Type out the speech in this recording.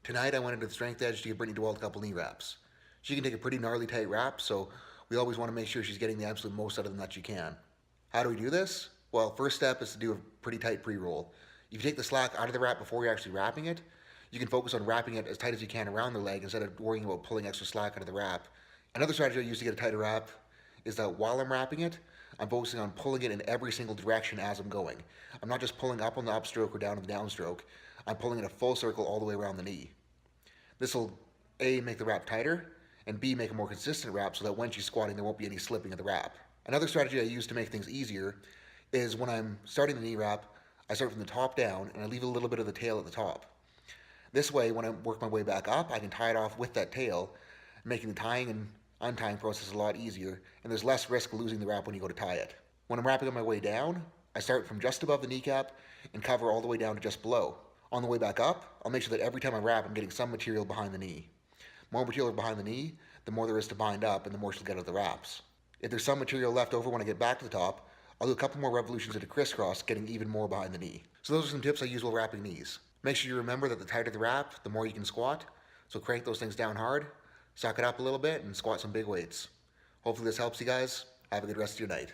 Tonight I went into the Strength Edge to give Brittany DeWalt a couple knee wraps. She can take a pretty gnarly tight wrap, so we always want to make sure she's getting the absolute most out of them that she can. How do we do this? Well, first step is to do a pretty tight pre-roll. If you take the slack out of the wrap before you're actually wrapping it, you can focus on wrapping it as tight as you can around the leg instead of worrying about pulling extra slack out of the wrap. Another strategy I use to get a tighter wrap is that while I'm wrapping it, I'm focusing on pulling it in every single direction as I'm going. I'm not just pulling up on the upstroke or down on the downstroke. I'm pulling in a full circle all the way around the knee. This will A, make the wrap tighter, and B, make a more consistent wrap so that when she's squatting there won't be any slipping of the wrap. Another strategy I use to make things easier is when I'm starting the knee wrap, I start from the top down and I leave a little bit of the tail at the top. This way, when I work my way back up, I can tie it off with that tail, making the tying and untying process a lot easier, and there's less risk of losing the wrap when you go to tie it. When I'm wrapping on my way down, I start from just above the kneecap and cover all the way down to just below. On the way back up, I'll make sure that every time I wrap, I'm getting some material behind the knee. More material behind the knee, the more there is to bind up and the more she'll get out of the wraps. If there's some material left over when I get back to the top, I'll do a couple more revolutions into crisscross, getting even more behind the knee. So those are some tips I use while wrapping knees. Make sure you remember that the tighter the wrap, the more you can squat. So crank those things down hard, suck it up a little bit, and squat some big weights. Hopefully this helps you guys. Have a good rest of your night.